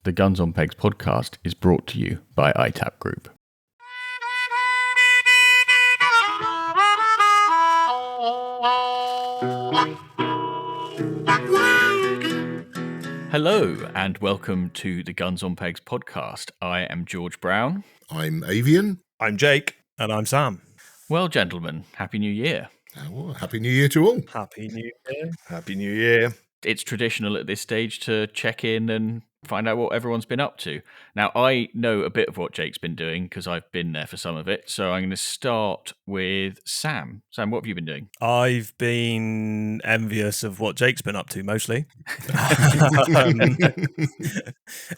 The Guns on Pegs podcast is brought to you by iTap Group. Hello and welcome to the Guns on Pegs podcast. I am George Brown. I'm Avian. I'm Jake. And I'm Sam. Well, gentlemen, Happy New Year. Well, Happy New Year to all. Happy New Year. Happy New Year. It's traditional at this stage to check in and find out what everyone's been up to. Now, I know a bit of what Jake's been doing because I've been there for some of it. So I'm going to start with Sam. Sam, what have you been doing? I've been envious of what Jake's been up to, mostly.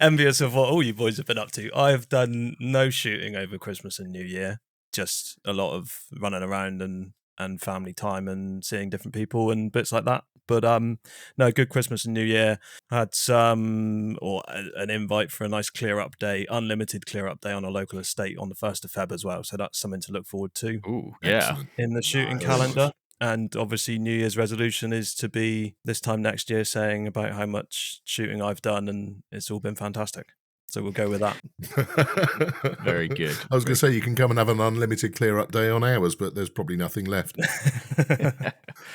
Envious of what all you boys have been up to. I've done no shooting over Christmas and New Year. Just a lot of running around and family time and seeing different people and bits like that. But no, good Christmas and New Year. I had an invite for a nice clear up day, unlimited clear up day on a local estate on the 1st of Feb as well. So that's something to look forward to. Ooh, yeah. In the shooting calendar. And obviously New Year's resolution is to be this time next year saying about how much shooting I've done, and it's all been fantastic. So we'll go with that. Very good. I was going to say you can come and have an unlimited clear-up day on ours, but there's probably nothing left.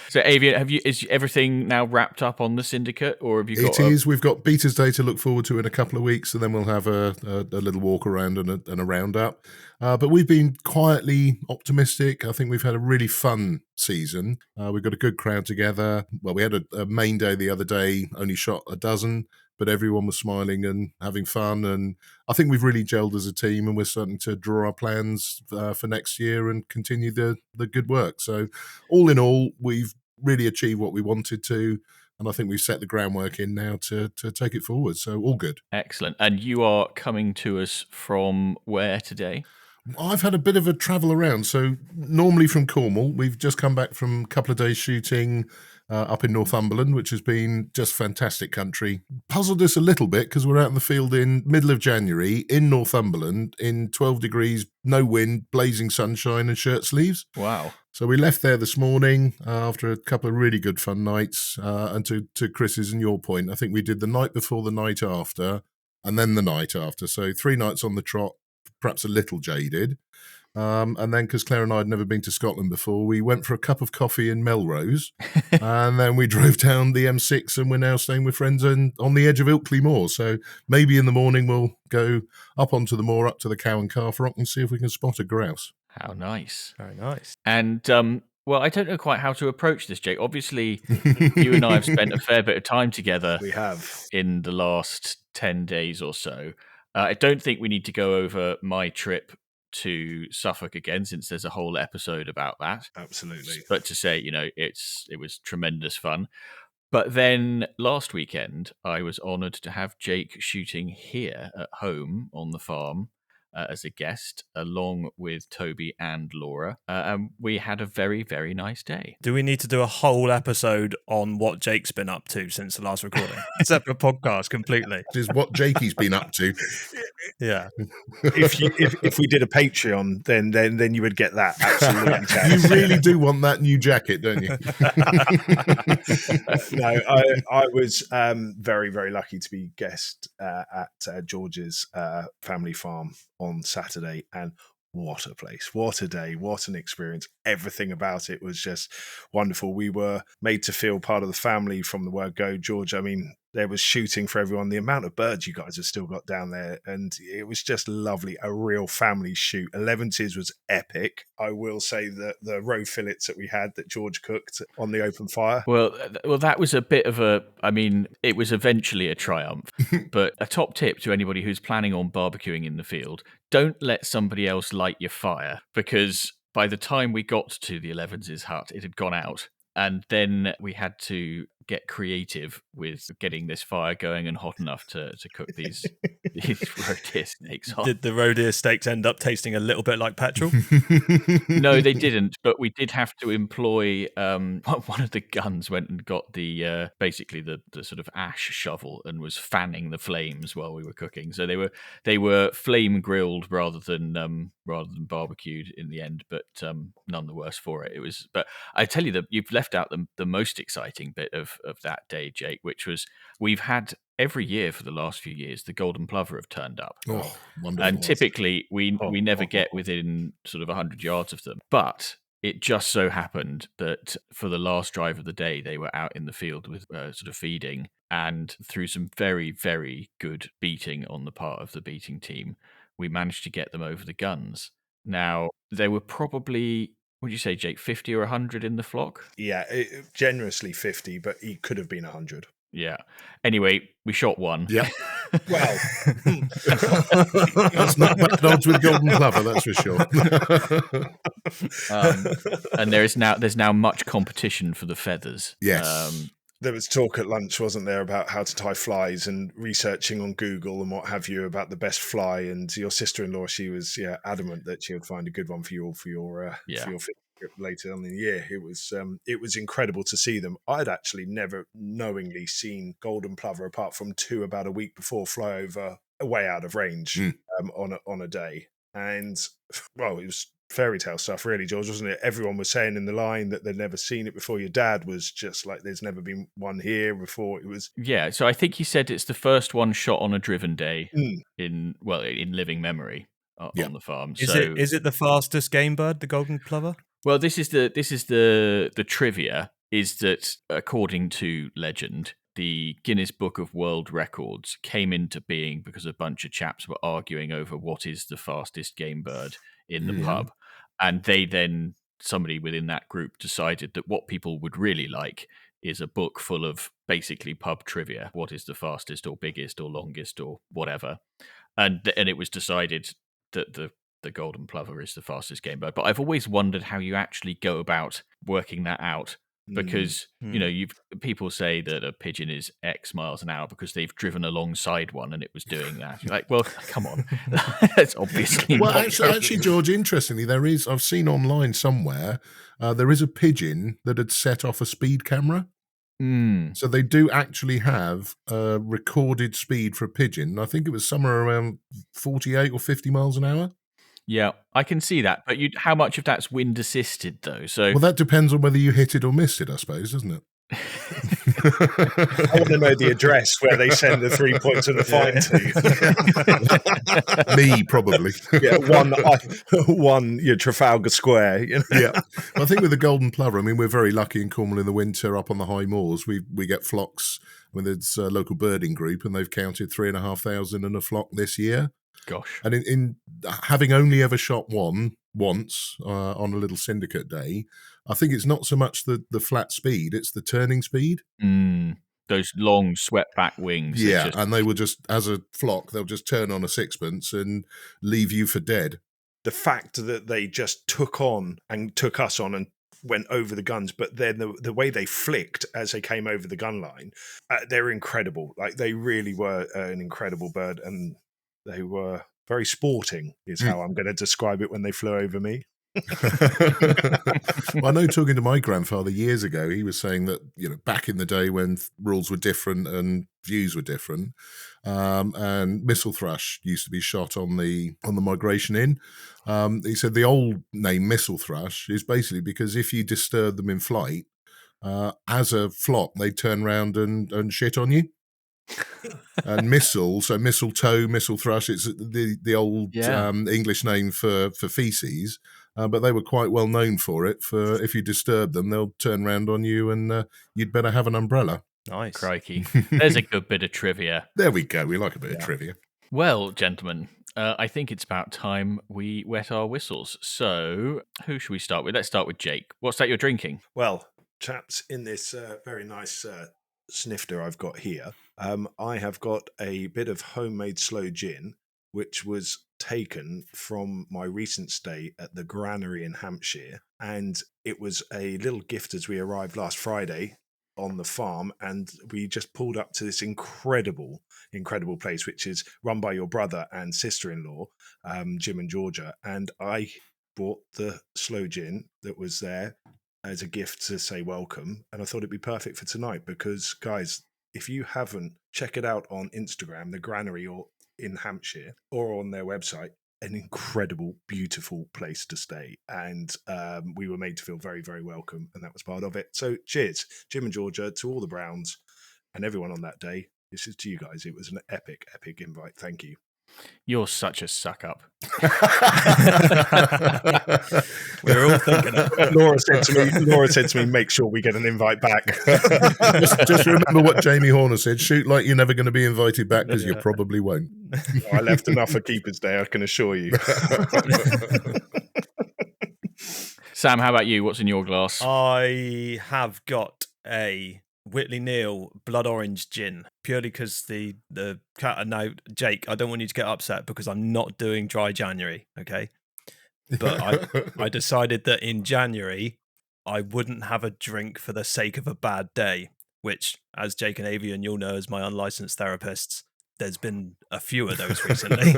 So, Avian, is everything now wrapped up on the syndicate, or have you got? It is. We've got Beta's Day to look forward to in a couple of weeks, and then we'll have a little walk around and a roundup. But we've been quietly optimistic. I think we've had a really fun season. We've got a good crowd together. Well, we had a main day the other day, only shot a dozen, but everyone was smiling and having fun. And I think we've really gelled as a team, and we're starting to draw our plans for next year and continue the good work. So all in all, we've really achieved what we wanted to. And I think we've set the groundwork in now to take it forward. So all good. Excellent. And you are coming to us from where today? I've had a bit of a travel around. So normally from Cornwall, we've just come back from a couple of days shooting up in Northumberland, which has been just fantastic country. Puzzled us a little bit because we're out in the field in middle of January in Northumberland in 12 degrees, no wind, blazing sunshine and shirt sleeves. Wow. So we left there this morning after a couple of really good fun nights. And to Chris's and your point, I think we did the night before, the night after, and then the night after. So 3 nights on the trot, perhaps a little jaded. And then, because Claire and I had never been to Scotland before, we went for a cup of coffee in Melrose, and then we drove down the M6, and we're now staying with friends on the edge of Ilkley Moor. So maybe in the morning we'll go up onto the moor, up to the Cow and Calf Rock, and see if we can spot a grouse. How nice. Very nice. And, well, I don't know quite how to approach this, Jake. Obviously, you and I have spent a fair bit of time together. We have. In the last 10 days or so. I don't think we need to go over my trip to Suffolk again, since there's a whole episode about that. Absolutely. But to say, it was tremendous fun. But then last weekend, I was honoured to have Jake shooting here at home on the farm as a guest, along with Toby and Laura. And we had a very, very nice day. Do we need to do a whole episode on what Jake's been up to since the last recording? Separate podcast completely. This is what Jakey's been up to. Yeah. If we did a Patreon, then you would get that absolutely. You really do want that new jacket, don't you? No, I was very, very lucky to be guest at George's family farm on Saturday, and what a place, what a day, what an experience. Everything about it was just wonderful. We were made to feel part of the family from the word go. George, I mean, there was shooting for everyone. The amount of birds you guys have still got down there, and it was just lovely. A real family shoot. 11s was epic. I will say that the roe fillets that we had that George cooked on the open fire. Well, that was a bit of it was eventually a triumph. But a top tip to anybody who's planning on barbecuing in the field: don't let somebody else light your fire, because by the time we got to the 11's hut, it had gone out. And then we had to get creative with getting this fire going and hot enough to cook these roe deer steaks on. Did the roe deer steaks end up tasting a little bit like petrol? No, they didn't. But we did have to employ one of the guns went and got the basically the sort of ash shovel and was fanning the flames while we were cooking. So they were flame grilled rather than barbecued in the end, but none the worse for it. It was. But I tell you that you've left out the most exciting bit of that day, Jake, which was we've had every year for the last few years, the golden plover have turned up. Oh, wonderful. And typically we never get within sort of 100 yards of them. But it just so happened that for the last drive of the day, they were out in the field with sort of feeding, and through some very, very good beating on the part of the beating team, we managed to get them over the guns. Now, there were probably, what did you say, Jake, 50 or 100 in the flock? Yeah, generously 50, but he could have been 100. Yeah. Anyway, we shot one. Yeah. Well, That's not bad odds with golden plover, that's for sure. And there's now much competition for the feathers. Yes. There was talk at lunch, wasn't there, about how to tie flies and researching on Google and what have you about the best fly. And your sister-in-law, she was adamant that she would find a good one for your trip later on in the year. It was incredible to see them. I'd actually never knowingly seen golden plover apart from two about a week before fly over way out of range on a day. And well, it was fairy tale stuff, really, George, wasn't it? Everyone was saying in the line that they'd never seen it before. Your dad was just like, there's never been one here before. It was so I think he said it's the first one shot on a driven day in living memory on the farm. Is it the fastest game bird, the golden plover? Well, this is the trivia, is that according to legend, the Guinness Book of World Records came into being because a bunch of chaps were arguing over what is the fastest game bird in the pub. And somebody within that group decided that what people would really like is a book full of basically pub trivia. What is the fastest or biggest or longest or whatever? And it was decided that the golden plover is the fastest game bird. But I've always wondered how you actually go about working that out. Because people say that a pigeon is X miles an hour because they've driven alongside one and it was doing that. You're like, well, come on, that's obviously well. not Actually, George, interestingly, I've seen online somewhere there is a pigeon that had set off a speed camera. So they do actually have a recorded speed for a pigeon. I think it was somewhere around 48 or 50 miles an hour. Yeah, I can see that. But how much of that's wind assisted, though? So well, that depends on whether you hit it or missed it, I suppose, doesn't it? I want to know the address where they send the 3 points of the fine to. Me, probably. Yeah, one Trafalgar Square. Yeah. Well, I think with the golden plover, I mean, we're very lucky in Cornwall in the winter up on the high moors. We get flocks. I mean, there's a local birding group, and they've counted 3,500 in a flock this year. Gosh. And in having only ever shot one once on a little syndicate day, I think it's not so much the flat speed, it's the turning speed. Those long swept back wings. Yeah, and they will just, as a flock, they'll just turn on a sixpence and leave you for dead. The fact that they just took us on and went over the guns, but then the way they flicked as they came over the gun line, they're incredible. Like, they really were an incredible bird, and they were very sporting, is how I'm going to describe it when they flew over me. Well, I know, talking to my grandfather years ago, he was saying that, back in the day when rules were different and views were different, and missile thrush used to be shot on the migration in. He said the old name missile thrush is basically because if you disturb them in flight, as a flock, they turn around and shit on you. And so mistletoe, missile thrush, it's the old English name for feces, but they were quite well known for it. For if you disturb them, they'll turn around on you, and you'd better have an umbrella. Nice. Crikey. There's a good bit of trivia. There we go. We like a bit of trivia. Well, gentlemen, I think it's about time we wet our whistles. So who should we start with? Let's start with Jake. What's that you're drinking? Well, chaps, in this very nice snifter I've got here, I have got a bit of homemade sloe gin, which was taken from my recent stay at the Granary in Hampshire, and it was a little gift as we arrived last Friday on the farm, and we just pulled up to this incredible place, which is run by your brother and sister-in-law, Jim and Georgia, and I bought the sloe gin that was there as a gift to say welcome, and I thought it'd be perfect for tonight because, guys, if you haven't, check it out on Instagram, the Granary or in Hampshire, or on their website. An incredible, beautiful place to stay, and we were made to feel very, very welcome, and that was part of it. So cheers, Jim and Georgia, to all the Browns and everyone on that day. This is to you guys. It was an epic invite. Thank you. You're such a suck up. We're all thinking it. Laura said to me, make sure we get an invite back. just remember what Jamie Horner said: shoot like you're never going to be invited back, because you probably won't. I left enough for Keeper's Day, I can assure you. Sam, how about you? What's in your glass? I have got a Whitley Neal Blood Orange Gin, purely because the cat. Now, Jake, I don't want you to get upset because I'm not doing dry January, okay? But I decided that in January I wouldn't have a drink for the sake of a bad day, which, as Jake and Avian, you'll know as my unlicensed therapists, there's been a few of those recently.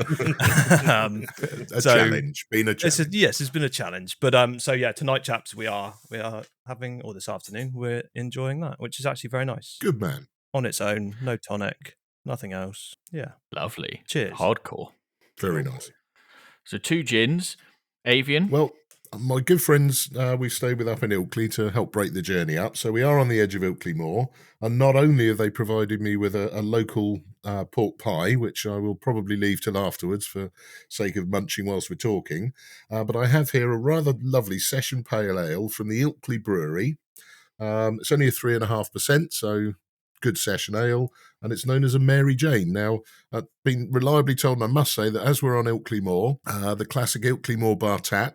Challenge, been a challenge. Yes, it's been a challenge. But so yeah, tonight, chaps, we are having, or this afternoon, we're enjoying that, which is actually very nice. Good man. On its own, no tonic, nothing else. Yeah, Lovely. Cheers. Hardcore. Very nice. So 2 gins. Avian? Well, my good friends we stayed with up in Ilkley to help break the journey up. So we are on the edge of Ilkley Moor. And not only have they provided me with a local pork pie, which I will probably leave till afterwards for sake of munching whilst we're talking, but I have here a rather lovely session pale ale from the Ilkley Brewery. It's only a 3.5%, so good session ale, and it's known as a Mary Jane. Now, I've been reliably told, and I must say that as we're on Ilkley Moor, the classic Ilkley Moor bar tat,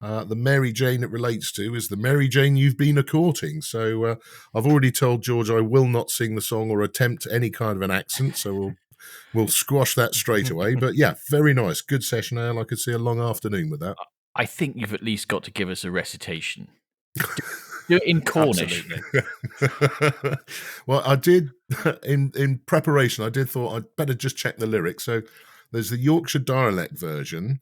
the Mary Jane it relates to is the Mary Jane you've been a-courting. So I've already told George I will not sing the song or attempt any kind of an accent, so we'll squash that straight away. But yeah, very nice. Good session ale. I could see a long afternoon with that. I think you've at least got to give us a recitation. Do it in Cornish. Well, I did, in preparation, I thought I'd better just check the lyrics. So there's the Yorkshire dialect version,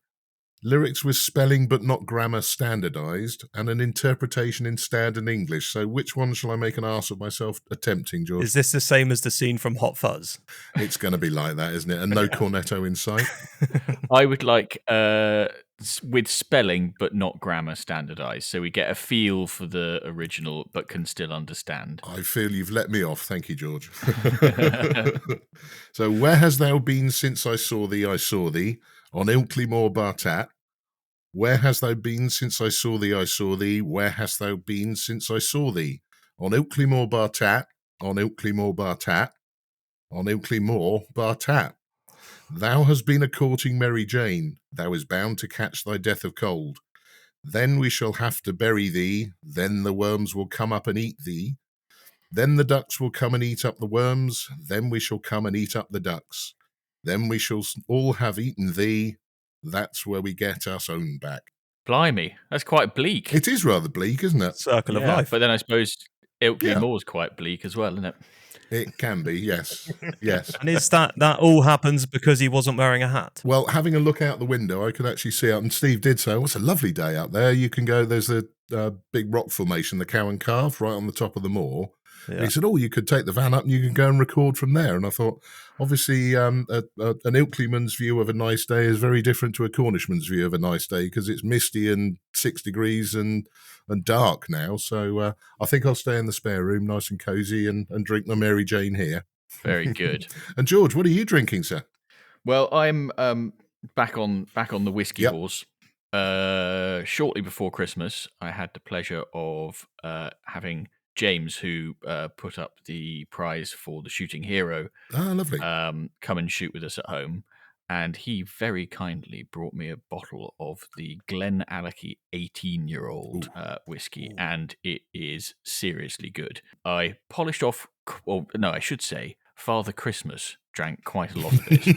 lyrics with spelling but not grammar standardised, and an interpretation in standard English. So which one shall I make an arse of myself attempting, George? Is this the same as the scene from Hot Fuzz? It's going to be like that, isn't it? And no cornetto in sight. I would like with spelling but not grammar standardised, so we get a feel for the original but can still understand. I feel you've let me off. Thank you, George. So, where hast thou been since I saw thee, on Ilkley Moor bar tat? Where hast thou been since I saw thee, where hast thou been since I saw thee? On Ilkley Moor bar tat, on Ilkley Moor bar tat, on Ilkley Moor bar tat. Thou hast been a-courting Mary Jane, thou is bound to catch thy death of cold. Then we shall have to bury thee, then the worms will come up and eat thee. Then the ducks will come and eat up the worms, then we shall come and eat up the ducks. Then we shall all have eaten thee, that's where we get us own back. Blimey, that's quite bleak. It is rather bleak, isn't it? Circle of life. But then I suppose Ilkley Moor's quite bleak as well, isn't it? It can be, yes. Yes. And is that all happens because he wasn't wearing a hat? Well, having a look out the window, I could actually see out, and Steve did say, it's a lovely day out there. You can go, there's a big rock formation, the Cow and Calf, right on the top of the moor. Yeah. And he said, you could take the van up and you can go and record from there. And I thought, obviously, an Ilkleyman's view of a nice day is very different to a Cornishman's view of a nice day because it's misty and 6 degrees and dark now. So I think I'll stay in the spare room, nice and cosy, and drink my Mary Jane here. Very good. And George, what are you drinking, sir? Well, I'm back on the whiskey horse. Shortly before Christmas, I had the pleasure of having James, who put up the prize for the Shooting Hero, lovely, come and shoot with us at home. And he very kindly brought me a bottle of the Glen Alecky 18-year-old whiskey, and it is seriously good. I polished off, I should say, Father Christmas drank quite a lot of it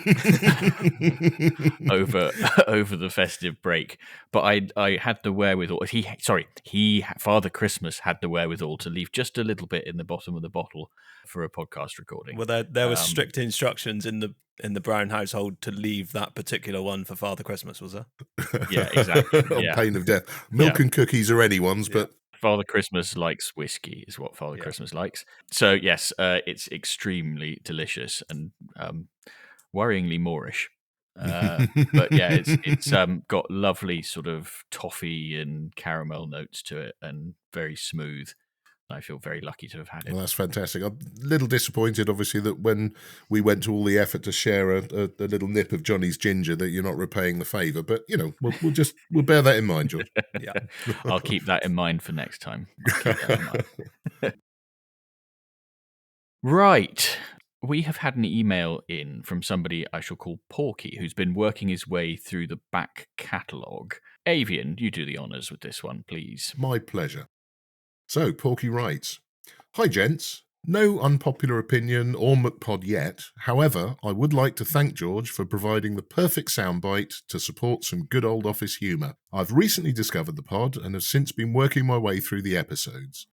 over the festive break, but I had the wherewithal. Father Christmas had the wherewithal to leave just a little bit in the bottom of the bottle for a podcast recording. Well, there were strict instructions in the Brown household to leave that particular one for Father Christmas, was there? Yeah, exactly. On pain of death. Milk and cookies are anyone's, but Father Christmas likes whiskey, is what Father Christmas likes. So yes, it's extremely delicious and worryingly Moorish. But yeah, it's got lovely sort of toffee and caramel notes to it, and very smooth. I feel very lucky to have had it. Well, that's fantastic. I'm a little disappointed, obviously, that when we went to all the effort to share a little nip of Johnny's ginger, that you're not repaying the favour. But we'll bear that in mind, George. Yeah. I'll keep that in mind for next time. I'll keep that in mind. Right. We have had an email in from somebody I shall call Porky, who's been working his way through the back catalogue. Avian, you do the honours with this one, please. My pleasure. So, Porky writes, "Hi, gents. No unpopular opinion or McPod yet. However, I would like to thank George for providing the perfect soundbite to support some good old office humour. I've recently discovered the pod and have since been working my way through the episodes.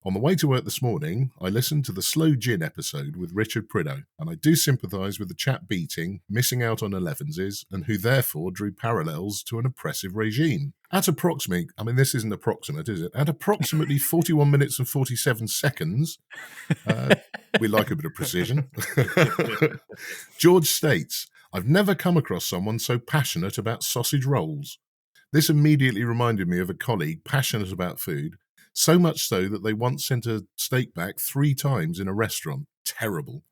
On the way to work this morning, I listened to the Slow Gin episode with Richard Prideaux, and I do sympathise with the chap beating, missing out on 11s, and who therefore drew parallels to an oppressive regime. At approximately, this isn't approximate, is it? At approximately 41 minutes and 47 seconds, we like a bit of precision, George states, I've never come across someone so passionate about sausage rolls. This immediately reminded me of a colleague passionate about food, so much so that they once sent a steak back 3 times in a restaurant. Terrible.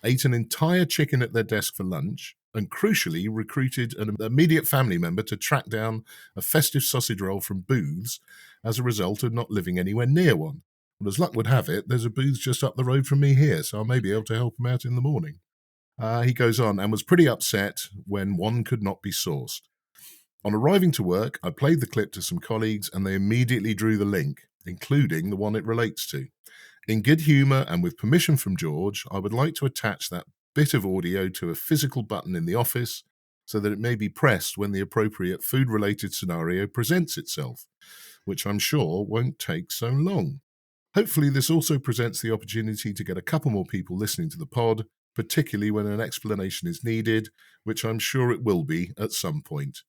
Ate an entire chicken at their desk for lunch, and crucially recruited an immediate family member to track down a festive sausage roll from Booth's as a result of not living anywhere near one. Well, as luck would have it, there's a Booth's just up the road from me here, so I may be able to help him out in the morning. He goes on, and was pretty upset when one could not be sourced. On arriving to work, I played the clip to some colleagues, and they immediately drew the link, including the one it relates to. In good humour and with permission from George, I would like to attach that bit of audio to a physical button in the office so that it may be pressed when the appropriate food-related scenario presents itself, which I'm sure won't take so long. Hopefully this also presents the opportunity to get a couple more people listening to the pod, particularly when an explanation is needed, which I'm sure it will be at some point.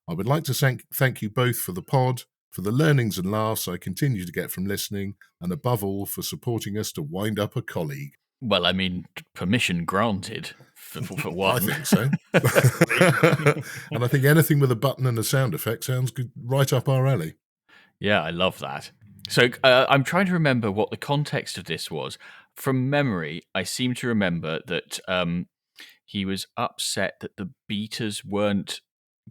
I would like to thank you both for the pod, for the learnings and laughs I continue to get from listening, and above all, for supporting us to wind up a colleague." Well, permission granted for one. I think so. And I think anything with a button and a sound effect sounds good, right up our alley. Yeah, I love that. So I'm trying to remember what the context of this was. From memory, I seem to remember that he was upset that the beaters weren't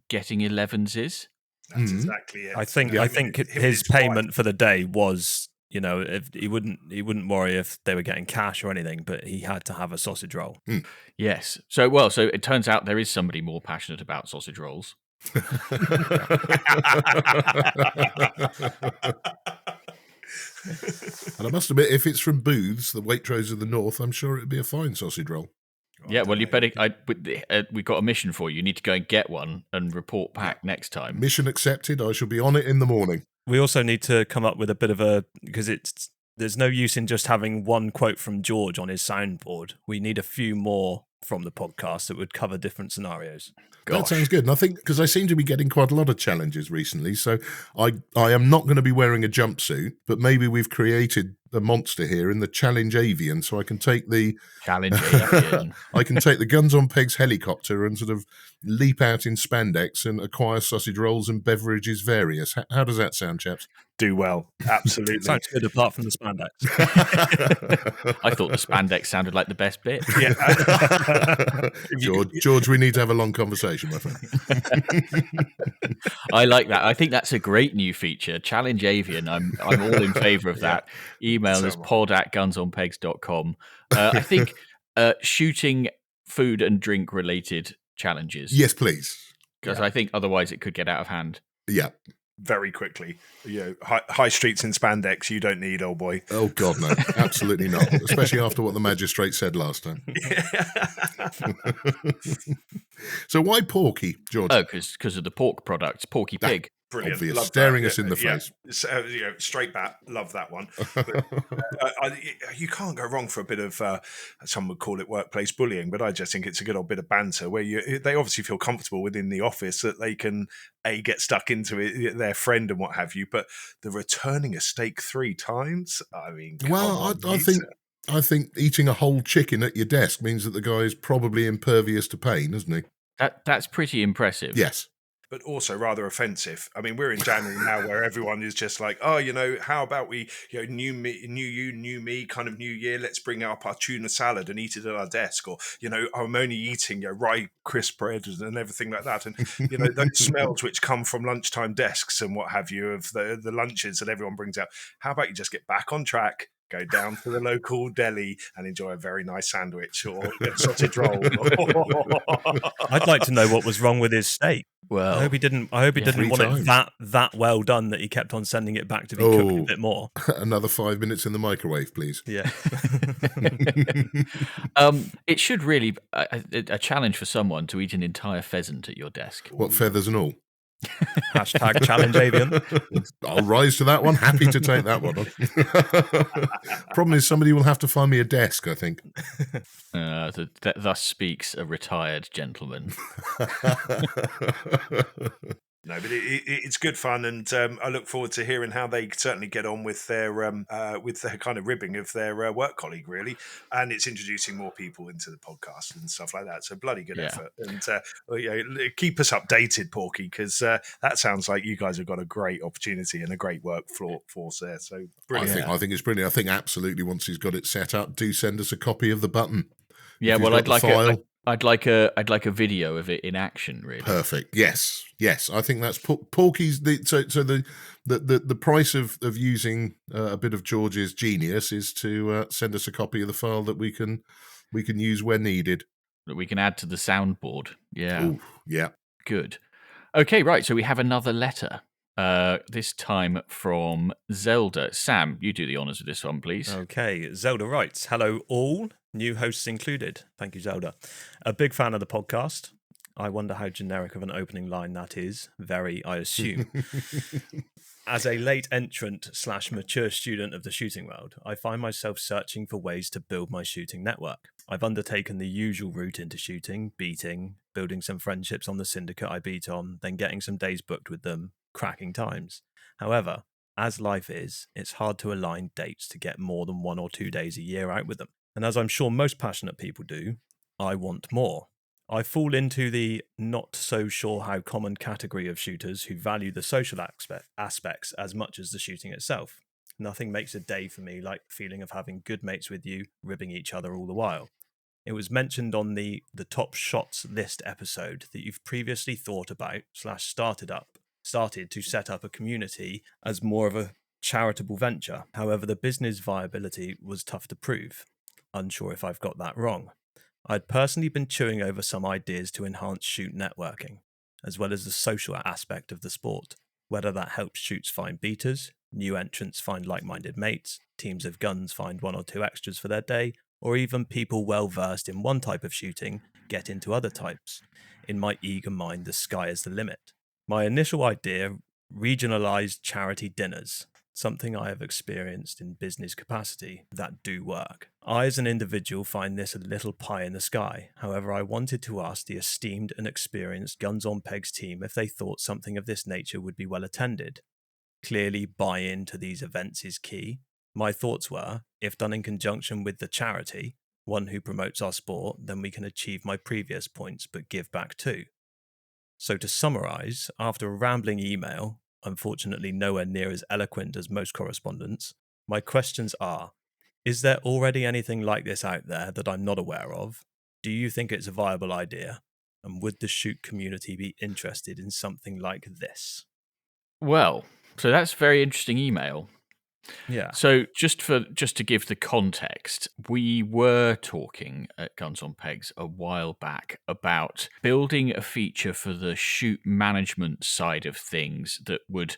getting 11s. That's exactly it. I think his payment for the day was, if he wouldn't worry if they were getting cash or anything, but he had to have a sausage roll. Yes. So it turns out there is somebody more passionate about sausage rolls. And I must admit, if it's from Booth's, the Waitrose of the North, I'm sure it'd be a fine sausage roll. Yeah, well, you better. We've got a mission for you. You need to go and get one and report back next time. Mission accepted. I shall be on it in the morning. We also need to come up with a bit of because there's no use in just having one quote from George on his soundboard. We need a few more from the podcast that would cover different scenarios. That sounds good. And I think, because I seem to be getting quite a lot of challenges recently, so I am not going to be wearing a jumpsuit, but maybe we've created a monster here in the Challenge Avian, so I can take the Challenge Avian. I can take the Guns on Pegs helicopter and sort of leap out in spandex and acquire sausage rolls and beverages various. How does that sound, chaps? Do well. Absolutely. Sounds good apart from the spandex. I thought the spandex sounded like the best bit. Yeah. George, we need to have a long conversation, my friend. I like that. I think that's a great new feature. Challenge Avian. I'm all in favour of that. Email us pod@gunsonpegs.com. I think shooting food and drink related challenges. Yes, please. Because I think otherwise it could get out of hand. Yeah. Very quickly. High streets in spandex, you don't need, old boy. Oh, God, no. Absolutely not. Especially after what the magistrate said last time. So why Porky, George? Oh, because of the pork products. Porky Pig. Brilliant. Obvious. Love Staring that. us in the face. Straight back. Love that one. But, you can't go wrong for a bit of, some would call it workplace bullying, but I just think it's a good old bit of banter where they obviously feel comfortable within the office that they can, get stuck into it, their friend and what have you, but the returning a steak 3 times, I think eating a whole chicken at your desk means that the guy is probably impervious to pain, isn't he? That's pretty impressive. Yes. but also rather offensive. I mean, we're in January now where everyone is just like, oh, how about we, new me, new you, new me, kind of new year. Let's bring up our tuna salad and eat it at our desk. Or, I'm only eating rye crisp bread and everything like that. And, those smells which come from lunchtime desks and what have you of the lunches that everyone brings out. How about you just get back on track? Go down to the local deli and enjoy a very nice sandwich or a sausage roll. I'd like to know what was wrong with his steak. Well, I hope he didn't want it that well done that he kept on sending it back to be cooked a bit more. Another 5 minutes in the microwave, please. Yeah. It should really a challenge for someone to eat an entire pheasant at your desk. What, feathers and all? Hashtag challenge Avian. I'll rise to that one. Happy to take that one on. Problem is, somebody will have to find me a desk, I think. Thus speaks a retired gentleman. No, but it's good fun, and I look forward to hearing how they certainly get on with their kind of ribbing of their work colleague, really. And it's introducing more people into the podcast and stuff like that. So bloody good effort, and keep us updated, Porky, because that sounds like you guys have got a great opportunity and a great workforce there. So brilliant. I think it's brilliant. I think absolutely once he's got it set up, do send us a copy of the button. Yeah, well, I'd like a video of it in action, really. Perfect. Yes. I think that's Porky's. The price of using a bit of George's genius is to send us a copy of the file that we can use where needed. That we can add to the soundboard. Yeah. Ooh, yeah. Good. Okay, right. So we have another letter. This time from Zelda. Sam, you do the honours of this one, please. Okay, Zelda writes, hello all, new hosts included. Thank you, Zelda. A big fan of the podcast. I wonder how generic of an opening line that is. Very, I assume. As a late entrant / mature student of the shooting world, I find myself searching for ways to build my shooting network. I've undertaken the usual route into shooting, beating, building some friendships on the syndicate I beat on, then getting some days booked with them, cracking times. However, as life is, it's hard to align dates to get more than 1 or 2 days a year out with them. And as I'm sure most passionate people do, I want more. I fall into the not so sure how common category of shooters who value the social aspects as much as the shooting itself. Nothing makes a day for me like the feeling of having good mates with you, ribbing each other all the while. It was mentioned on the top shots list episode that you've previously thought about / started to set up a community as more of a charitable venture. However, the business viability was tough to prove. Unsure if I've got that wrong. I'd personally been chewing over some ideas to enhance shoot networking, as well as the social aspect of the sport, whether that helps shoots find beaters, new entrants find like-minded mates, teams of guns find 1 or 2 extras for their day, or even people well-versed in one type of shooting get into other types. In my eager mind, the sky is the limit. My initial idea, regionalized charity dinners, something I have experienced in business capacity that do work. I as an individual find this a little pie in the sky. However, I wanted to ask the esteemed and experienced Guns on Pegs team if they thought something of this nature would be well attended. Clearly, buy-in to these events is key. My thoughts were, if done in conjunction with the charity, one who promotes our sport, then we can achieve my previous points but give back too. So to summarize, after a rambling email, unfortunately nowhere near as eloquent as most correspondence, my questions are, is there already anything like this out there that I'm not aware of? Do you think it's a viable idea? And would the shoot community be interested in something like this? Well, so that's a very interesting email. Yeah. So just to give the context, we were talking at Guns on Pegs a while back about building a feature for the shoot management side of things that would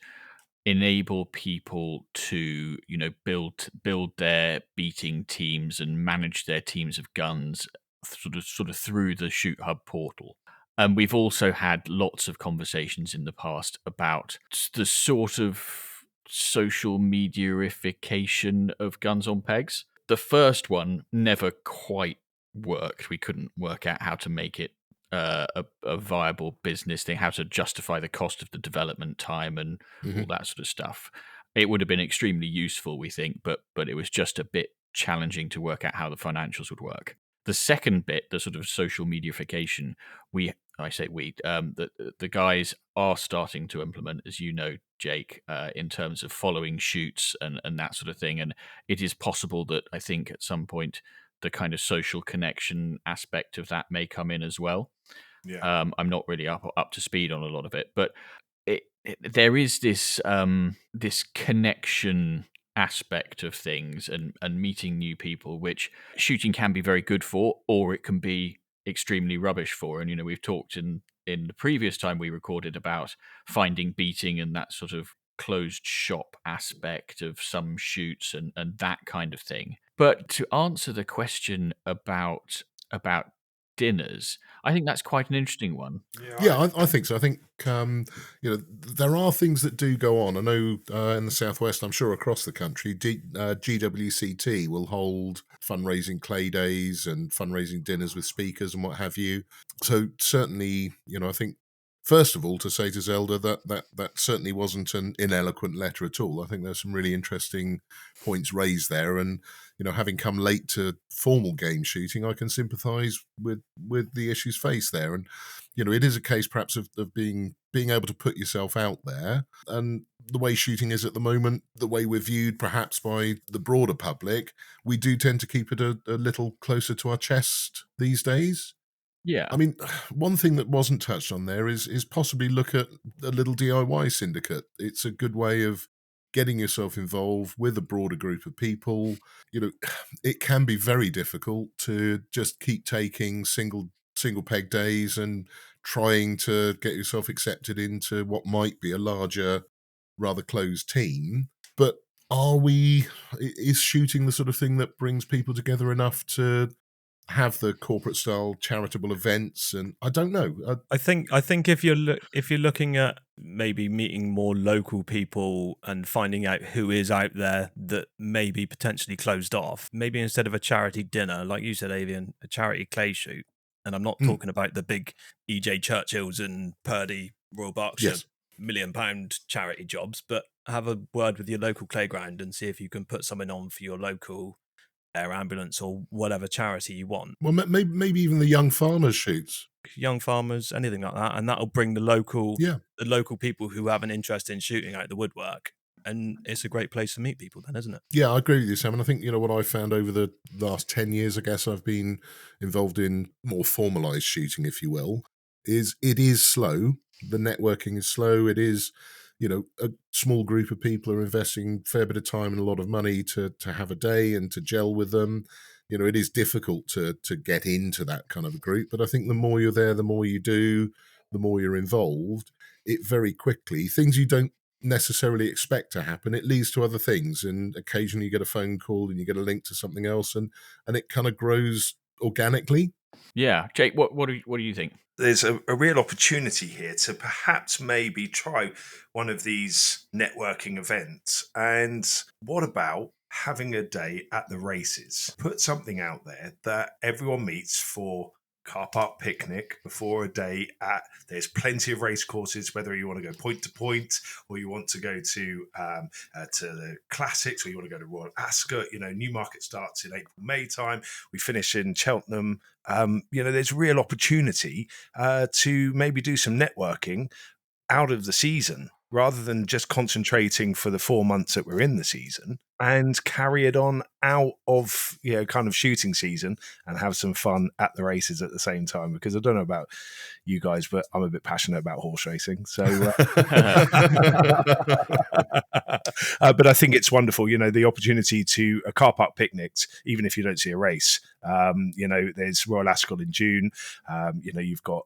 enable people to, build their beating teams and manage their teams of guns sort of through the Shoot Hub portal. And we've also had lots of conversations in the past about the sort of social mediaification of Guns on Pegs. The first one never quite worked. We couldn't work out how to make it a viable business thing, how to justify the cost of the development time and all that sort of stuff. It would have been extremely useful, we think, but it was just a bit challenging to work out how the financials would work. The second bit, the sort of social mediaification, we I say we, the guys are starting to implement, as you know, Jake, in terms of following shoots and that sort of thing. And it is possible that I think at some point the kind of social connection aspect of that may come in as well. Yeah. I'm not really up to speed on a lot of it, but there is this this connection aspect of things and meeting new people, which shooting can be very good for, or it can be extremely rubbish for. And we've talked in the previous time we recorded about finding beating and that sort of closed shop aspect of some shoots and that kind of thing. But to answer the question about dinners, I think that's quite an interesting one. Yeah, I think so. I think there are things that do go on. I know in the southwest, I'm sure across the country, GWCT will hold fundraising clay days and fundraising dinners with speakers and what have you. So certainly, I think first of all to say to Zelda that certainly wasn't an ineloquent letter at all. I think there's some really interesting points raised there, and having come late to formal game shooting, I can sympathise with the issues faced there. And it is a case perhaps of being able to put yourself out there. And the way shooting is at the moment, the way we're viewed perhaps by the broader public, we do tend to keep it a little closer to our chest these days. Yeah. I mean, one thing that wasn't touched on there is possibly look at a little DIY syndicate. It's a good way of getting yourself involved with a broader group of people. It can be very difficult to just keep taking single peg days and trying to get yourself accepted into what might be a larger, rather closed team. But is shooting the sort of thing that brings people together enough to have the corporate style charitable events? And I don't know. I think if you're looking at maybe meeting more local people and finding out who is out there that may be potentially closed off, maybe instead of a charity dinner, like you said, Avian, a charity clay shoot. And I'm not talking about the big EJ Churchills and Purdy, Royal Berkshire Yes. £1 million charity jobs, but have a word with your local playground and see if you can put something on for your local air ambulance or whatever charity you want. Well, maybe even the young farmers shoots. Young farmers, anything like that, and that'll bring the local people who have an interest in shooting out the woodwork. And it's a great place to meet people then, isn't it? Yeah, I agree with you, Sam. And I think, what I've found over the last 10 years, I guess I've been involved in more formalised shooting, if you will, is it is slow. The networking is slow. It is, a small group of people are investing a fair bit of time and a lot of money to have a day and to gel with them. It is difficult to get into that kind of a group. But I think the more you're there, the more you do, the more you're involved. It very quickly, things you don't necessarily expect to happen, it leads to other things, and occasionally you get a phone call and you get a link to something else, and it kind of grows organically. Yeah, Jake, what do you think? There's a real opportunity here to perhaps maybe try one of these networking events. And what about having a day at the races? Put something out there that everyone meets for car park picnic before a day there's plenty of race courses, whether you want to go point to point or you want to go to the classics or you want to go to Royal Ascot. Newmarket starts in April, May time. We finish in Cheltenham. There's real opportunity to maybe do some networking out of the season rather than just concentrating for the 4 months that we're in the season, and carry it on out of kind of shooting season and have some fun at the races at the same time. Because I don't know about you guys, but I'm a bit passionate about horse racing, so but I think it's wonderful, the opportunity to a car park picnics, even if you don't see a race. There's Royal Ascot in June. You've got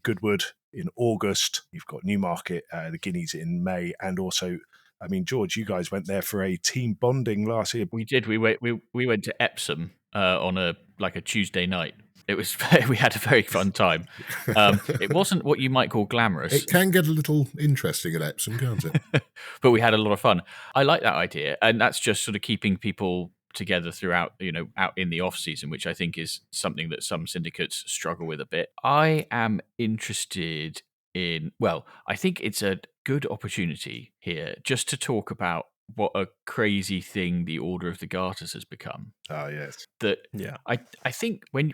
Goodwood in August. You've got Newmarket, the Guineas in May, and also, I mean, George, you guys went there for a team bonding last year. We did. We went to Epsom on a Tuesday night. It was we had a very fun time. It wasn't what you might call glamorous. It can get a little interesting at Epsom, can't it? But we had a lot of fun. I like that idea, and that's just sort of keeping people together throughout, out in the off season, which I think is something that some syndicates struggle with a bit. I am interested in, I think it's a good opportunity here just to talk about what a crazy thing the Order of the Garters has become. Oh, yes. That Yeah. I think when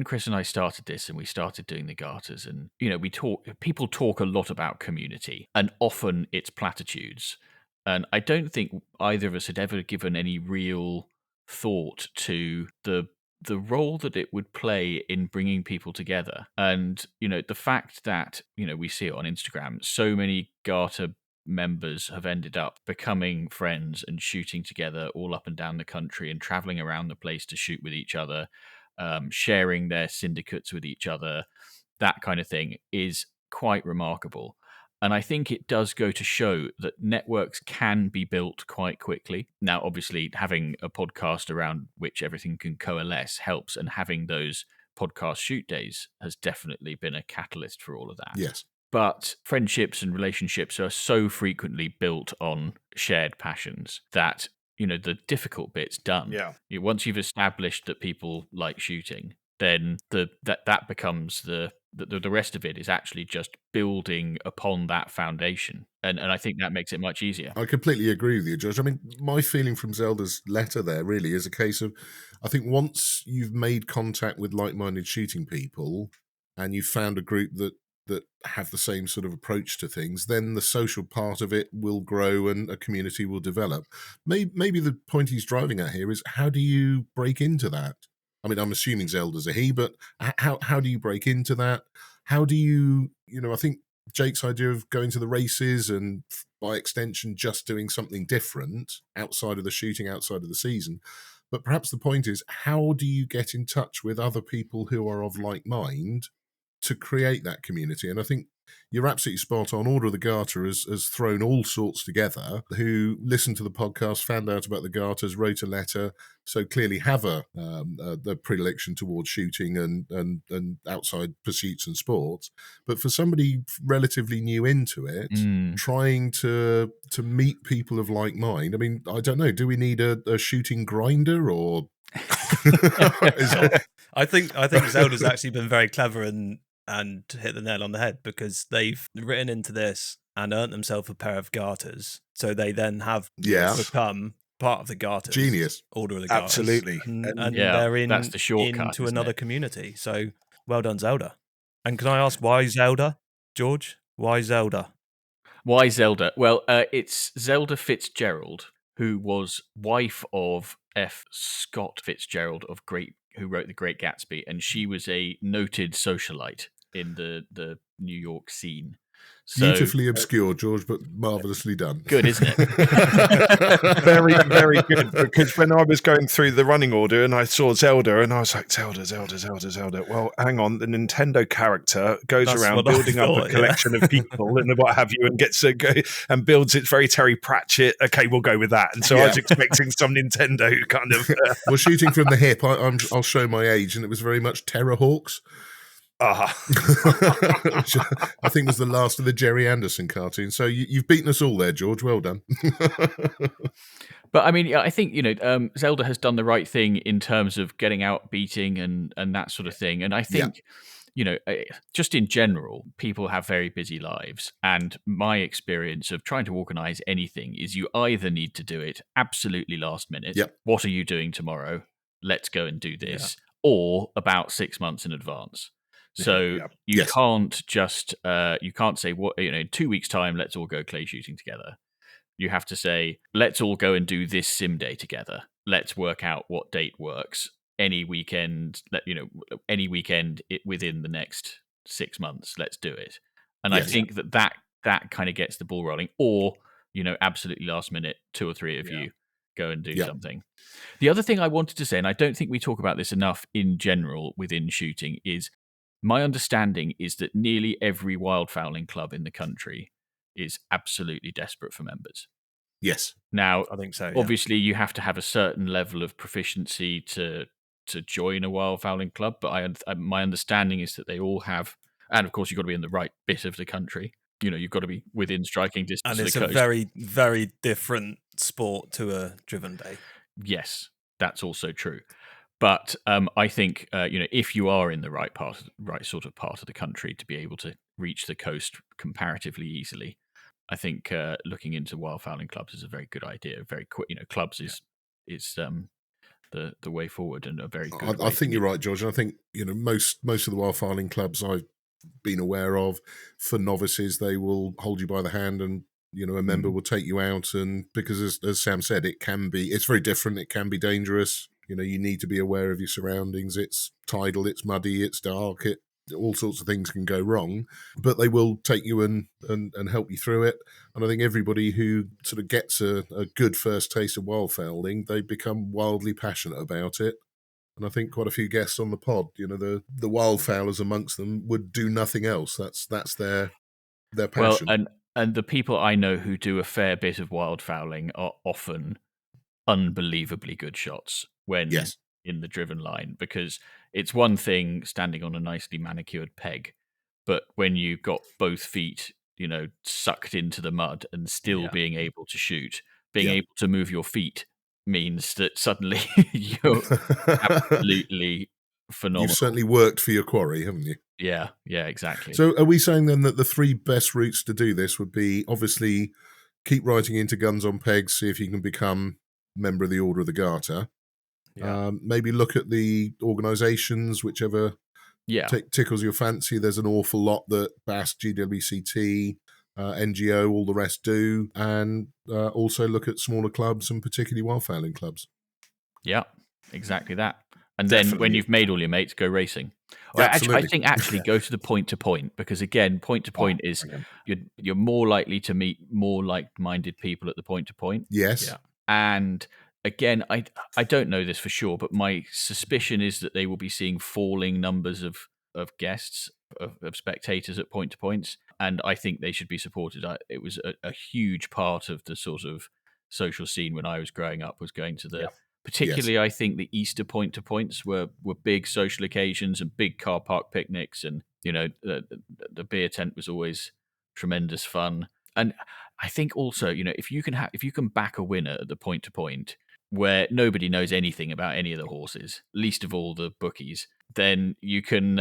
Chris and I started this and we started doing the Garters, and people talk a lot about community, and often it's platitudes. And I don't think either of us had ever given any real thought to the role that it would play in bringing people together. And the fact that we see it on Instagram, so many Garter members have ended up becoming friends and shooting together all up and down the country and traveling around the place to shoot with each other, sharing their syndicates with each other. That kind of thing is quite remarkable. And I think it does go to show that networks can be built quite quickly. Now, obviously, having a podcast around which everything can coalesce helps, and having those podcast shoot days has definitely been a catalyst for all of that. Yes. But friendships and relationships are so frequently built on shared passions that, the difficult bit's done. Yeah. Once you've established that people like shooting, then that becomes the rest of it is actually just building upon that foundation. And I think that makes it much easier. I completely agree with you, George. I mean, my feeling from Zelda's letter there really is a case of, I think once you've made contact with like-minded shooting people and you've found a group that have the same sort of approach to things, then the social part of it will grow and a community will develop. Maybe the point he's driving at here is, how do you break into that? I mean, I'm assuming Zelda's a he, but how do you break into that? How do you, I think Jake's idea of going to the races and by extension just doing something different outside of the shooting, outside of the season. But perhaps the point is, how do you get in touch with other people who are of like mind to create that community? And I think you're absolutely spot on. Order of the Garter has thrown all sorts together who listened to the podcast, found out about the Garters, wrote a letter, so clearly have the predilection towards shooting and outside pursuits and sports. But for somebody relatively new into it, trying to meet people of like mind, I mean, I don't know, do we need a shooting grinder or... I think Zelda's actually been very clever and hit the nail on the head, because they've written into this and earned themselves a pair of garters, so they then have become part of the Garters. Genius. Order of the Garters. Absolutely. And they're that's the shortcut, into another community. So well done, Zelda. And can I ask, why Zelda, George? Why Zelda? Why Zelda? Well, it's Zelda Fitzgerald, who was wife of F. Scott Fitzgerald who wrote The Great Gatsby, and she was a noted socialite in the New York scene. So, beautifully obscure, George, but marvellously done. Good, isn't it? Very, very good. Because when I was going through the running order and I saw Zelda, and I was like, Zelda. Well, hang on, the Nintendo character goes around building up a collection of people and what have you, and gets to go and builds it very Terry Pratchett. Okay, we'll go with that. And so I was expecting some Nintendo kind of. Well, shooting from the hip, I'll show my age, and it was very much Terrorhawks. Which I think was the last of the Jerry Anderson cartoons. So you've beaten us all there, George. Well done. But I mean, I think Zelda has done the right thing in terms of getting out beating and that sort of thing. And I think just in general, people have very busy lives. And my experience of trying to organize anything is you either need to do it absolutely last minute. Yep. What are you doing tomorrow? Let's go and do this. Or about 6 months in advance. So you can't just you can't say, what, in 2 weeks' time, let's all go clay shooting together. You have to say, let's all go and do this sim day together. Let's work out what date works. Any weekend, within the next 6 months, let's do it. And I think that kind of gets the ball rolling. Or absolutely last minute, 2 or 3 of you go and do something. The other thing I wanted to say, and I don't think we talk about this enough in general within shooting, is my understanding is that nearly every wildfowling club in the country is absolutely desperate for members. Yes. Now, I think so. Obviously, you have to have a certain level of proficiency to join a wildfowling club, but my understanding is that they all have, and of course, you've got to be in the right bit of the country. You've got to be within striking distance of the coast. And it's a very, very different sport to a driven day. Yes, that's also true. But I think if you are in the right sort of part of the country to be able to reach the coast comparatively easily, I think looking into wildfowling clubs is a very good idea. Very quick, clubs is the way forward and a very good I way to think you're meet. right, George. And I think most of the wildfowling clubs I've been aware of, for novices, they will hold you by the hand, and a member will take you out. And because as Sam said, it's very different. It can be dangerous. You need to be aware of your surroundings. It's tidal, it's muddy, it's dark, all sorts of things can go wrong, but they will take you and help you through it. And I think everybody who sort of gets a good first taste of wildfowling, they become wildly passionate about it. And I think quite a few guests on the pod, the wildfowlers amongst them, would do nothing else. That's their Well, passion. and the people I know who do a fair bit of wildfowling are often unbelievably good shots when Yes. in the driven line, because it's one thing standing on a nicely manicured peg, but when you've got both feet, sucked into the mud and still being able to shoot, being able to move your feet means that suddenly you're absolutely You've phenomenal. certainly worked for your quarry, haven't you? Yeah, exactly. So are we saying then that the three best routes to do this would be, obviously, keep writing into Guns on Pegs, see if you can become member of the Order of the Garter. Yeah. Maybe look at the organisations, whichever tickles your fancy. There's an awful lot that BAS, GWCT, NGO, all the rest do. And also look at smaller clubs, and particularly wildfowling clubs. Yeah, exactly that. And then when Definitely. you've made all your mates, go racing. Well, Absolutely. I think actually go to the point to point, because again, point to point is brilliant. you're more likely to meet more like-minded people at the point to point. Yes. Yeah. And again, I don't know this for sure, but my suspicion is that they will be seeing falling numbers of guests, of spectators at point to points, and I think they should be supported. It was a huge part of the sort of social scene when I was growing up, was going to the particularly, I think the Easter point to points were big social occasions and big car park picnics, and the beer tent was always tremendous fun. And I think also, if you can back a winner at the point to point where nobody knows anything about any of the horses, least of all the bookies, then you can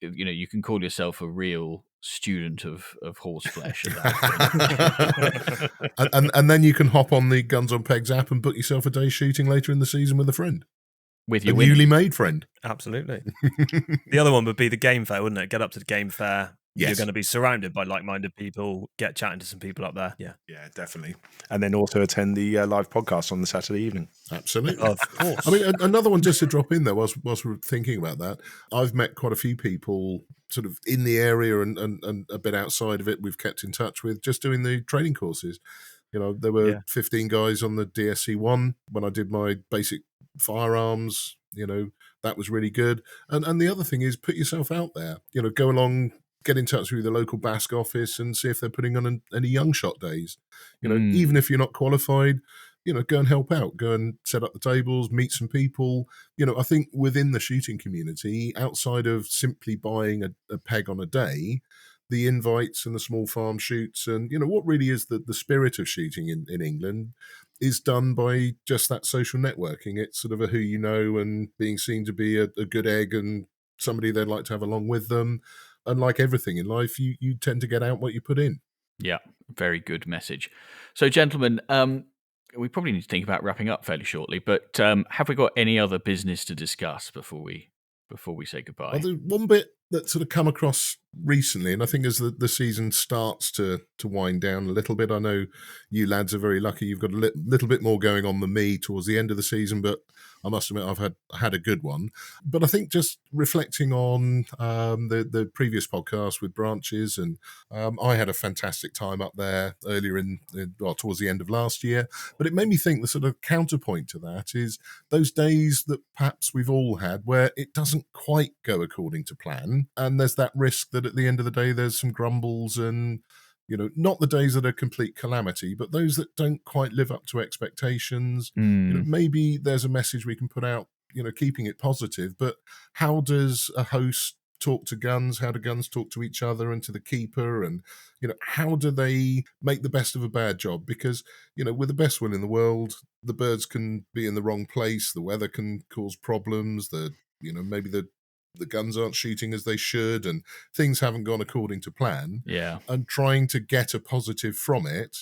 you can call yourself a real student of horse flesh at that point. and then you can hop on the Guns on Pegs app and book yourself a day shooting later in the season with a friend. With A your newly winning. made friend. Absolutely. The other one would be the game fair, wouldn't it? Get up to the game fair. Yes. You're going to be surrounded by like-minded people. Get chatting to some people up there. Yeah. Yeah, definitely. And then also attend the live podcast on the Saturday evening. Absolutely. Of course. I mean, another one just to drop in there whilst we're thinking about that. I've met quite a few people sort of in the area and a bit outside of it we've kept in touch with, just doing the training courses. There were 15 guys on the DSC 1 when I did my basic firearms. That was really good. And the other thing is, put yourself out there. Go along, get in touch with the local BASC office and see if they're putting on any young shot days. Even if you're not qualified, go and help out. Go and set up the tables, meet some people. I think within the shooting community, outside of simply buying a peg on a day, the invites and the small farm shoots and, what really is the spirit of shooting in England is done by just that social networking. It's sort of a who you know and being seen to be a good egg and somebody they'd like to have along with them. And like everything in life, you tend to get out what you put in. Yeah, very good message. So, gentlemen, we probably need to think about wrapping up fairly shortly, but have we got any other business to discuss before we say goodbye? Well, there's one bit that sort of come across recently, and I think as the season starts to wind down a little bit, I know you lads are very lucky. You've got a little bit more going on than me towards the end of the season, but I must admit I've had a good one. But I think just reflecting on the previous podcast with Branches, and I had a fantastic time up there earlier towards the end of last year. But it made me think the sort of counterpoint to that is those days that perhaps we've all had where it doesn't quite go according to plan, and there's that risk that at the end of the day there's some grumbles and not the days that are complete calamity, but those that don't quite live up to expectations. Maybe there's a message we can put out, keeping it positive, but how does a host talk to guns? How do guns talk to each other and to the keeper? And how do they make the best of a bad job? Because with the best will in the world, the birds can be in the wrong place, the weather can cause problems, maybe the the guns aren't shooting as they should and things haven't gone according to plan. Yeah. And trying to get a positive from it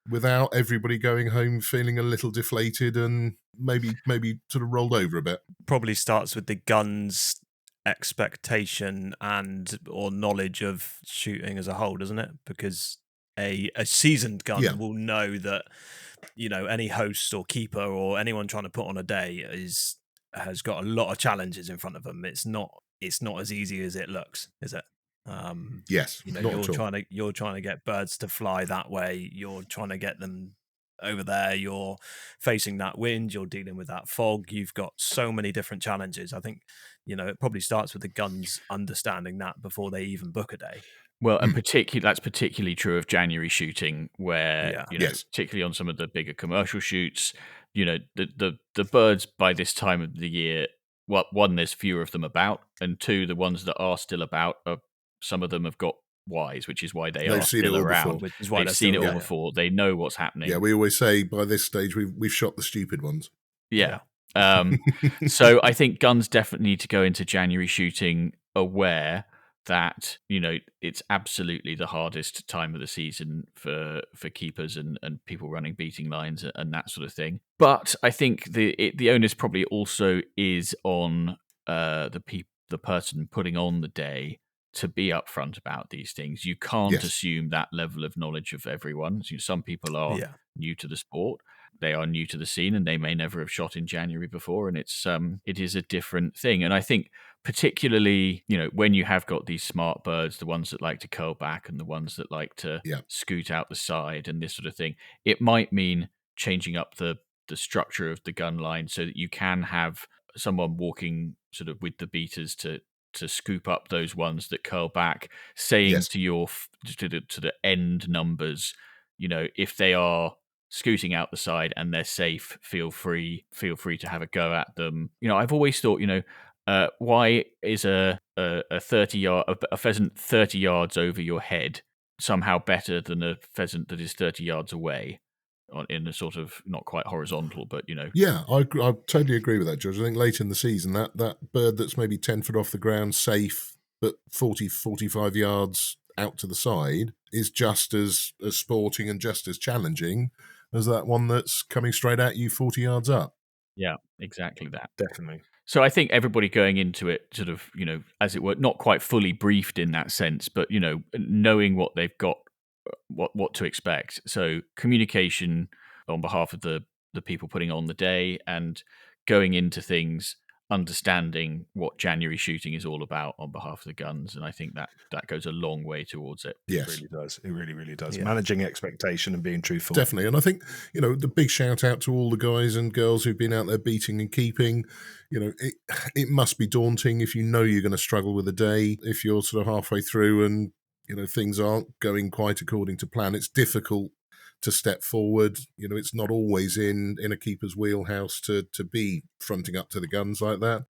without everybody going home feeling a little deflated and maybe sort of rolled over a bit. Probably starts with the guns expectation and or knowledge of shooting as a whole, doesn't it? Because a seasoned gun will know that, you know, any host or keeper or anyone trying to put on a day has got a lot of challenges in front of them. It's not as easy as it looks, is it? Yes, you know, not you're trying to get birds to fly that way. You're trying to get them over there. You're facing that wind. You're dealing with that fog. You've got so many different challenges. I think, you know, it probably starts with the guns understanding that before they even book a day. Well, and that's particularly true of January shooting, where you know, Yes. particularly on some of the bigger commercial shoots, you know, the birds by this time of the year, well, one, there's fewer of them about, and two, the ones that are still about, some of them have got wise, which is why They've are seen it still all around. before. Which is why They've they're seen it still all there. before. They know what's happening. Yeah, we always say by this stage we've shot the stupid ones. Yeah. So I think guns definitely need to go into January shooting aware that, you know, it's absolutely the hardest time of the season for keepers and people running beating lines and that sort of thing. But I think the onus probably also is on the person putting on the day to be upfront about these things. You can't assume that level of knowledge of everyone. So some people are new to the sport. They are new to the scene and they may never have shot in January before, and it is a different thing. And I think particularly, you know, when you have got these smart birds, the ones that like to curl back and the ones that like to scoot out the side and this sort of thing, it might mean changing up the structure of the gun line so that you can have someone walking sort of with the beaters to scoop up those ones that curl back, saying to the end numbers, you know, if they are scooting out the side and they're safe, feel free to have a go at them. You know, I've always thought, you know, why is a pheasant 30 yards over your head somehow better than a pheasant that is 30 yards away in a sort of not quite horizontal, but, you know. Yeah, I totally agree with that, George. I think late in the season, that bird that's maybe 10 foot off the ground, safe, but 40, 45 yards out to the side is just as sporting and just as challenging as that one that's coming straight at you 40 yards up. Yeah, exactly that. Definitely. So I think everybody going into it sort of, you know, as it were, not quite fully briefed in that sense, but, you know, knowing what they've got, what to expect. So communication on behalf of the people putting on the day and going into things, understanding what January shooting is all about on behalf of the guns. And I think that goes a long way towards it. Yes. It really does. It really, really does. Yeah. Managing expectation and being truthful. Definitely. And I think, you know, the big shout out to all the guys and girls who've been out there beating and keeping. You know, it must be daunting if you know you're going to struggle with a day, if you're sort of halfway through and, you know, things aren't going quite according to plan. It's difficult to step forward. You know, it's not always in a keeper's wheelhouse to be fronting up to the guns like that.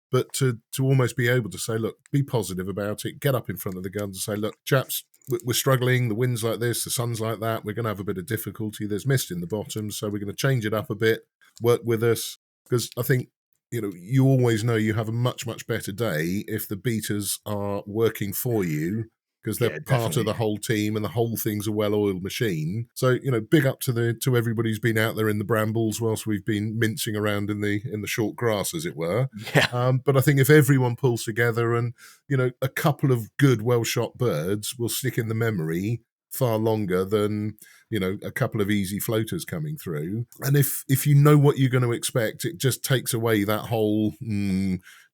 But to almost be able to say, look, be positive about it, get up in front of the guns and say, look, chaps, we're struggling, the wind's like this, the sun's like that, we're going to have a bit of difficulty, there's mist in the bottom, so we're going to change it up a bit, work with us. Because I think, you know, you always know you have a much, much better day if the beaters are working for you, because they're part of the whole team and the whole thing's a well-oiled machine. So, you know, big up to everybody who's been out there in the brambles whilst we've been mincing around in the short grass, as it were. Yeah. But I think if everyone pulls together and, you know, a couple of good, well-shot birds will stick in the memory far longer than, you know, a couple of easy floaters coming through. And if you know what you're going to expect, it just takes away that whole...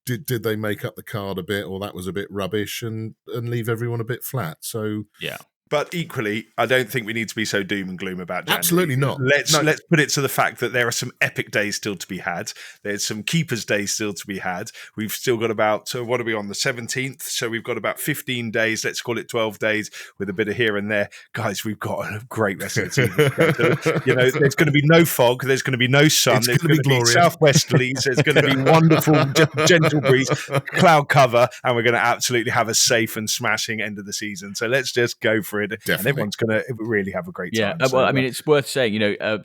Did they make up the card a bit, or that was a bit rubbish, and leave everyone a bit flat? So yeah. But equally, I don't think we need to be so doom and gloom about January. Absolutely not. Let's put it to the fact that there are some epic days still to be had. There's some keepers' days still to be had. We've still got about, what are we on, the 17th? So we've got about 15 days, let's call it 12 days, with a bit of here and there. Guys, we've got a great rest of the season. You know, there's going to be no fog, there's going to be no sun, It's there's going to be glorious. southwesterlies, there's going to be wonderful, gentle breeze, cloud cover, and we're going to absolutely have a safe and smashing end of the season. So let's just go for it. Definitely. And everyone's going to really have a great time. Yeah, well, I mean, it's worth saying, you know,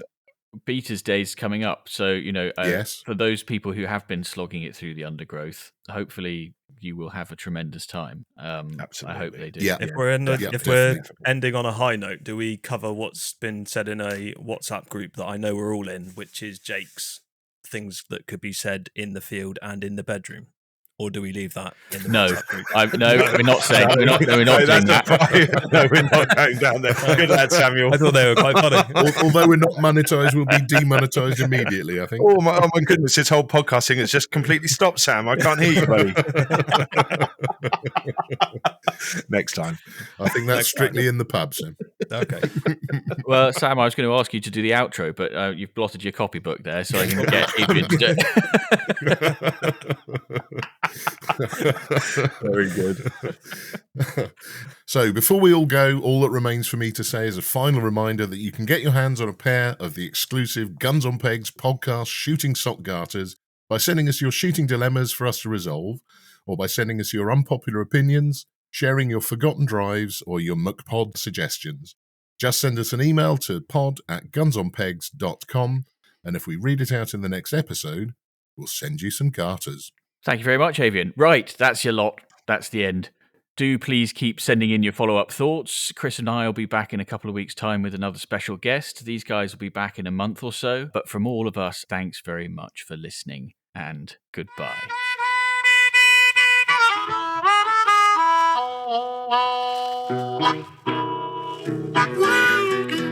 Beaters Day's coming up. So, you know, yes. For those people who have been slogging it through the undergrowth, hopefully you will have a tremendous time. Absolutely. I hope they do. Yeah. If we're definitely. ending on a high note, do we cover what's been said in a WhatsApp group that I know we're all in, which is Jake's things that could be said in the field and in the bedroom? Or do we leave that in the No, WhatsApp group? we're not saying we're not doing that. No, we're not going down there. Good lad, Samuel. I thought they were quite funny. Although we're not monetized, we'll be demonetized immediately, I think. Oh my goodness, this whole podcasting has just completely stopped, Sam. I can't hear you, buddy. Next time. I think that's strictly in the pub, Sam. Okay. Well, Sam, I was going to ask you to do the outro, but you've blotted your copybook there, so I can get Avian to do it. Very good. So before we all go, all that remains for me to say is a final reminder that you can get your hands on a pair of the exclusive Guns on Pegs podcast shooting sock garters by sending us your shooting dilemmas for us to resolve, or by sending us your unpopular opinions, sharing your forgotten drives, or your McPod suggestions. Just send us an email to pod@gunsonpegs.com, and if we read it out in the next episode, we'll send you some garters. Thank you very much, Avian. Right, that's your lot. That's the end. Do please keep sending in your follow-up thoughts. Chris and I will be back in a couple of weeks' time with another special guest. These guys will be back in a month or so. But from all of us, thanks very much for listening, and goodbye. Yeah.